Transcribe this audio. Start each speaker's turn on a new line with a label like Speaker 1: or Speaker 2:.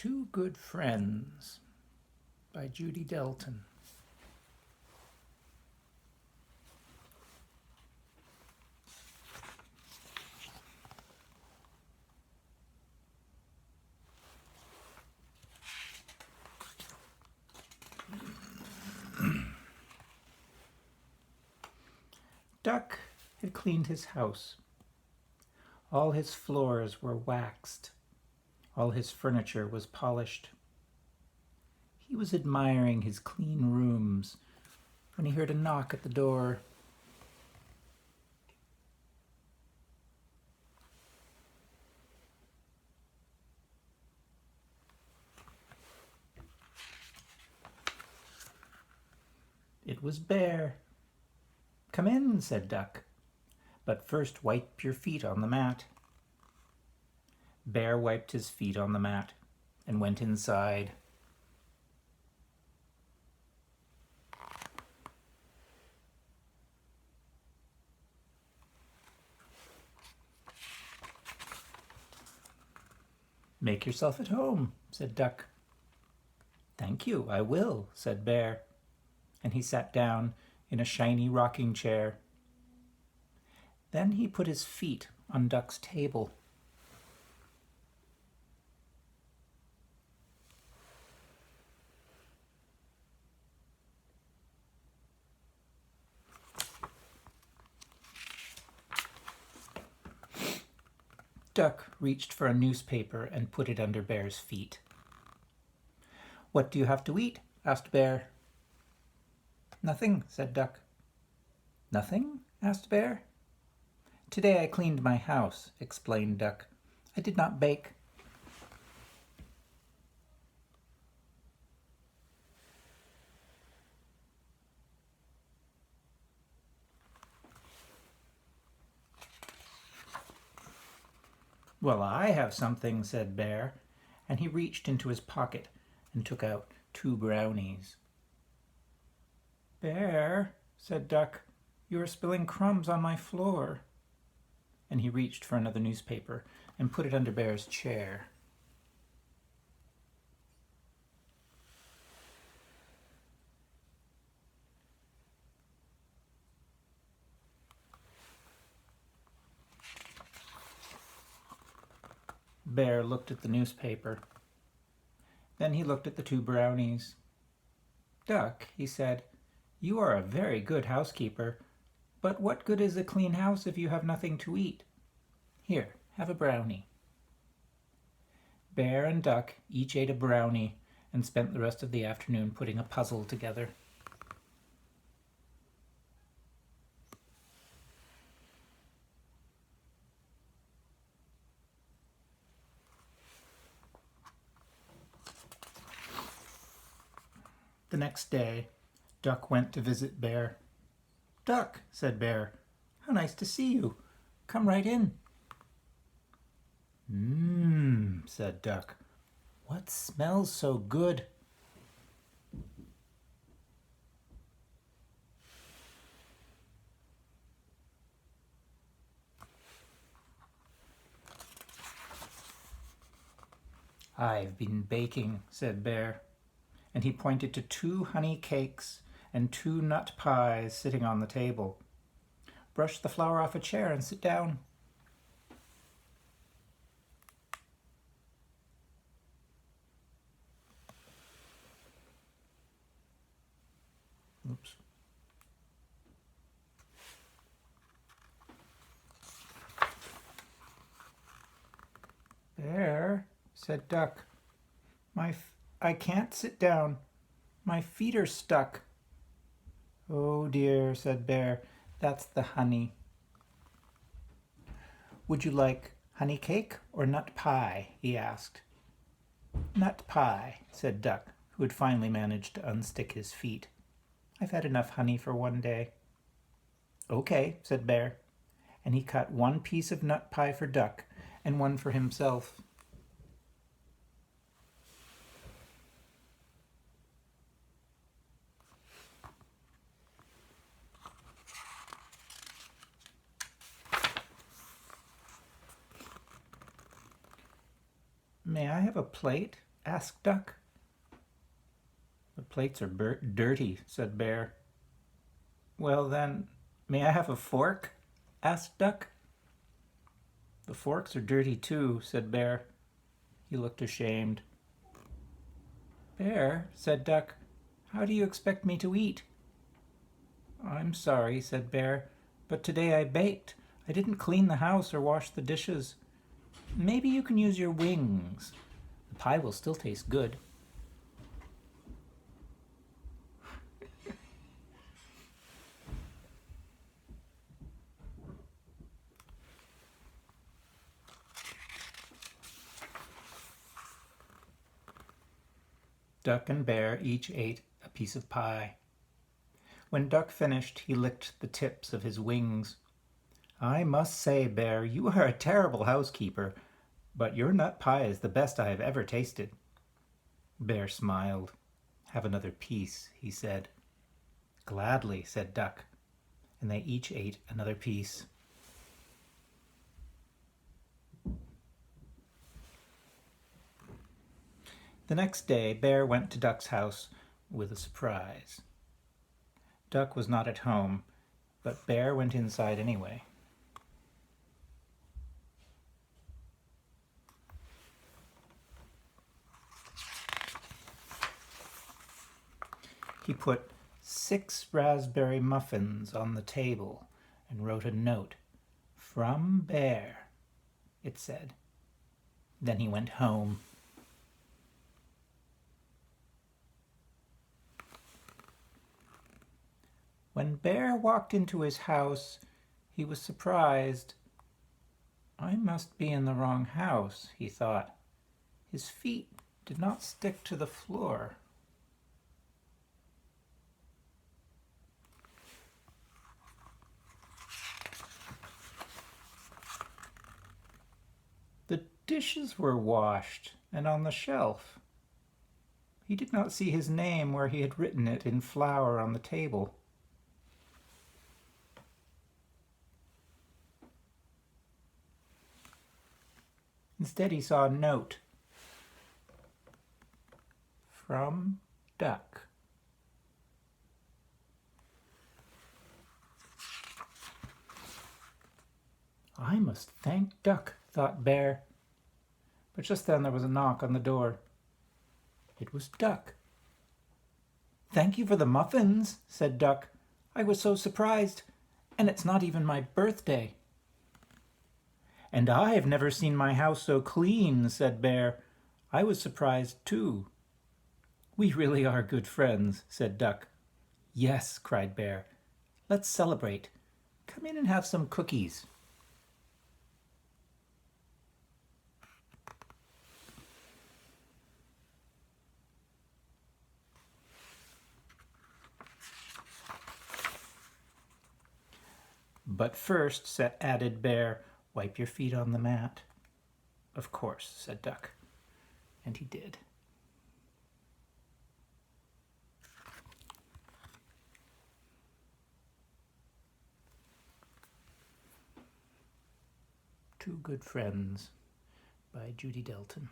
Speaker 1: Two Good Friends by Judy Delton. Duck had cleaned his house. All his floors were waxed. All his furniture was polished. He was admiring his clean rooms when he heard a knock at the door. It was Bear. "Come in," said Duck, "but first wipe your feet on the mat." Bear wiped his feet on the mat and went inside. "Make yourself at home," said Duck. "Thank you, I will," said Bear, and he sat down in a shiny rocking chair. Then he put his feet on Duck's table. Duck reached for a newspaper and put it under Bear's feet. "What do you have to eat?" asked Bear. "Nothing," said Duck. "Nothing?" asked Bear. "Today I cleaned my house," explained Duck. "I did not bake." "Well, I have something," said Bear, and he reached into his pocket and took out 2 brownies. "Bear," said Duck, "you are spilling crumbs on my floor." And he reached for another newspaper and put it under Bear's chair. Bear looked at the newspaper. Then he looked at the 2 brownies. "Duck," he said, "you are a very good housekeeper, but what good is a clean house if you have nothing to eat? Here, have a brownie." Bear and Duck each ate a brownie and spent the rest of the afternoon putting a puzzle together. The next day, Duck went to visit Bear. "Duck," said Bear, "how nice to see you. Come right in." Said Duck. "What smells so good?" "I've been baking," said Bear, and he pointed to 2 honey cakes and 2 nut pies sitting on the table. "Brush the flour off a chair and sit down." Oops. "Bear," said Duck, I can't sit down. My feet are stuck." "Oh dear," said Bear, "that's the honey." "Would you like honey cake or nut pie?" he asked. "Nut pie," said Duck, who had finally managed to unstick his feet. "I've had enough honey for one day." "Okay," said Bear, and he cut 1 piece of nut pie for Duck and 1 for himself. "May I have a plate?" asked Duck. The plates are dirty, said Bear. Well then, may I have a fork? Asked Duck. The forks are dirty too, said Bear. He looked ashamed. Bear, said Duck, how do you expect me to eat? I'm sorry, said Bear, but today I baked. I didn't clean the house or wash the dishes. Maybe you can use your wings. The pie will still taste good. Duck and Bear each ate a piece of pie. When Duck finished, he licked the tips of his wings. I must say, Bear, you are a terrible housekeeper, but your nut pie is the best I have ever tasted. Bear smiled. Have another piece, he said. Gladly, said Duck, and they each ate another piece. The next day, Bear went to Duck's house with a surprise. Duck was not at home, but Bear went inside anyway. He put 6 raspberry muffins on the table and wrote a note. From Bear, it said. Then he went home. When Bear walked into his house, he was surprised. I must be in the wrong house, he thought. His feet did not stick to the floor. The dishes were washed and on the shelf. He did not see his name where he had written it in flour on the table. Instead, he saw a note. From Duck. I must thank Duck, thought Bear. But just then there was a knock on the door. It was Duck. Thank you for the muffins, said Duck. I was so surprised, and it's not even my birthday. And I have never seen my house so clean, said Bear. I was surprised too. We really are good friends, said Duck. Yes, cried Bear. Let's celebrate. Come in and have some cookies. But first, added Bear, wipe your feet on the mat. Of course, said Duck, and he did. Two Good Friends by Judy Delton.